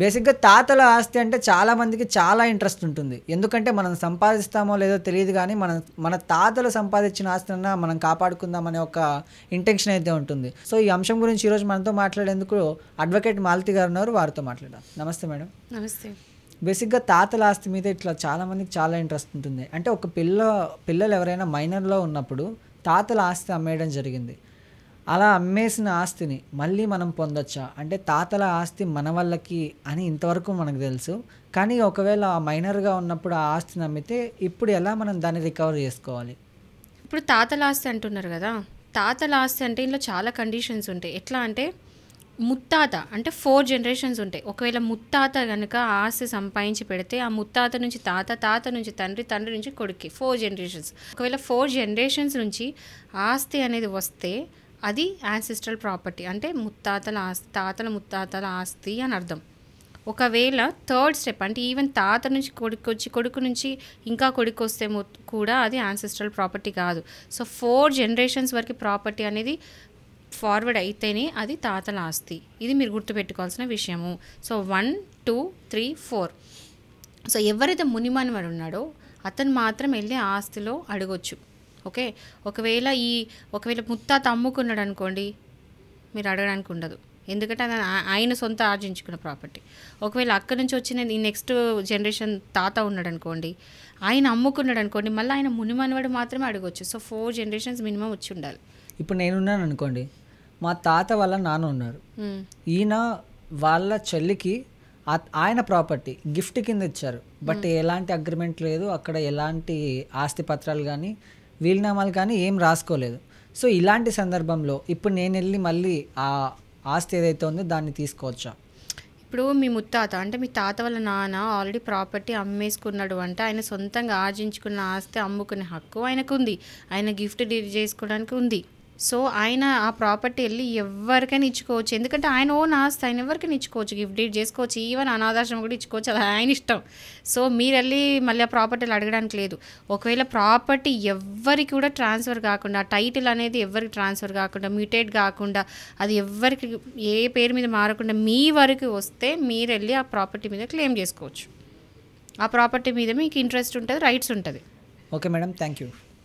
బేసిక్‌గా తాతల ఆస్తి అంటే చాలా మందికి చాలా ఇంట్రెస్ట్ ఉంటుంది. ఎందుకంటే మనం సంపాదిస్తామో లేదో తెలీదు గానీ, మన తాతలు సంపాదించిన ఆస్తినన్నా మనం కాపాడుకుందాం అనే ఒక ఇంటెన్షన్ అయితే ఉంటుంది. సో, ఈ అంశం గురించి ఈరోజు మనతో మాట్లాడేందుకు అడ్వకేట్ మాలతి గారు ఉన్నారు. వారితో మాట్లాడదాం. నమస్తే మేడం. నమస్తే. బేసిక్‌గా తాతల ఆస్తి మీద ఇట్లా చాలా మందికి చాలా ఇంట్రెస్ట్ ఉంటుంది. అంటే ఒక పిల్లలు ఎవరైనా మైనర్‌లో ఉన్నప్పుడు తాతల ఆస్తి అమ్మేయడం జరిగింది. అలా అమ్మేసిన ఆస్తిని మళ్ళీ మనం పొందొచ్చా? అంటే తాతల ఆస్తి మన వాళ్ళకి అని ఇంతవరకు మనకు తెలుసు. కానీ ఒకవేళ మైనర్‌గా ఉన్నప్పుడు ఆ ఆస్తిని అమ్మితే ఇప్పుడు ఎలా మనం దాన్ని రికవర్ చేసుకోవాలి? ఇప్పుడు తాతల ఆస్తి అంటున్నారు కదా, తాతల ఆస్తి అంటే ఇందులో చాలా కండిషన్స్ ఉంటాయి. ఎట్లా అంటే ముత్తాత అంటే 4 జనరేషన్స్ ఉంటాయి. ఒకవేళ ముత్తాత కనుక ఆస్తి సంపాదించి పెడితే ఆ ముత్తాత నుంచి తాత, తాత నుంచి తండ్రి, తండ్రి నుంచి కొడుక్కి 4 జనరేషన్స్. ఒకవేళ 4 జనరేషన్స్ నుంచి ఆస్తి అనేది వస్తే అది యాన్సిస్ట్రల్ ప్రాపర్టీ, అంటే ముత్తాతల ఆస్తి, తాతల ముత్తాతల ఆస్తి అని అర్థం. ఒకవేళ థర్డ్ స్టెప్ అంటే ఈవెన్ తాత నుంచి కొడుకు వచ్చి కొడుకు నుంచి ఇంకా కొడుకు వస్తే కూడా అది యాన్సిస్ట్రల్ ప్రాపర్టీ కాదు. సో 4 జనరేషన్స్ వరకు ప్రాపర్టీ అనేది ఫార్వర్డ్ అయితేనే అది తాతల ఆస్తి. ఇది మీరు గుర్తుపెట్టుకోవాల్సిన విషయము. సో 1, 2, 3, 4. సో ఎవరైతే మునిమనవడు ఉన్నాడో అతను మాత్రం వెళ్ళి ఆస్తిలో అడగొచ్చు. ఓకే. ఒకవేళ ముత్తాత అమ్ముకున్నాడు అనుకోండి, మీరు అడగడానికి ఉండదు. ఎందుకంటే అది ఆయన సొంత ఆర్జించుకున్న ప్రాపర్టీ. ఒకవేళ అక్కడి నుంచి వచ్చిన ఈ నెక్స్ట్ జనరేషన్ తాత ఉన్నాడు అనుకోండి, ఆయన అమ్ముకున్నాడు అనుకోండి, మళ్ళీ ఆయన మునిమనవడు మాత్రమే అడగొచ్చు. సో 4 జనరేషన్స్ మినిమం వచ్చి ఉండాలి. ఇప్పుడు నేనున్నాను అనుకోండి, మా తాత వాళ్ళ నాన్న ఉన్నారు. ఈయన వాళ్ళ చెల్లికి ఆయన ప్రాపర్టీ గిఫ్ట్ కింద ఇచ్చారు. బట్ ఎలాంటి అగ్రిమెంట్ లేదు, అక్కడ ఎలాంటి ఆస్తి పత్రాలు కానీ వీలునామాలు కానీ ఏం రాసుకోలేదు. సో ఇలాంటి సందర్భంలో ఇప్పుడు నేను వెళ్ళి మళ్ళీ ఆ ఆస్తి ఏదైతే ఉందో దాన్ని తీసుకోవచ్చా? ఇప్పుడు మీ ముత్తాత అంటే మీ తాత వాళ్ళ నాన్న ఆల్రెడీ ప్రాపర్టీ అమ్మేసుకున్నాడు అంటే ఆయన సొంతంగా ఆర్జించుకున్న ఆస్తి అమ్ముకునే హక్కు ఆయనకు ఉంది. ఆయన గిఫ్ట్ డీడ్ చేసుకోవడానికి ఉంది. సో ఆయన ఆ ప్రాపర్టీ వెళ్ళి ఎవరికైనా ఇచ్చుకోవచ్చు. ఎందుకంటే ఆయన ఓన్ ఆస్తి, ఆయన ఎవరికైనా ఇచ్చుకోవచ్చు, గిఫ్ట్ డీడ్ చేసుకోవచ్చు, ఈవెన్ అనాథాశ్రమం కూడా ఇచ్చుకోవచ్చు. అది ఆయన ఇష్టం. సో మీరు వెళ్ళి మళ్ళీ ఆ ప్రాపర్టీలు అడగడానికి లేదు. ఒకవేళ ప్రాపర్టీ ఎవరికి కూడా ట్రాన్స్ఫర్ కాకుండా, టైటిల్ అనేది ఎవరికి ట్రాన్స్ఫర్ కాకుండా, మ్యూటేట్ కాకుండా, అది ఎవరికి ఏ పేరు మీద మారకుండా మీ వరకు వస్తే మీరు వెళ్ళి ఆ ప్రాపర్టీ మీద క్లెయిమ్ చేసుకోవచ్చు. ఆ ప్రాపర్టీ మీద మీకు ఇంట్రెస్ట్ ఉంటుంది, రైట్స్ ఉంటుంది. Okay madam, thank you.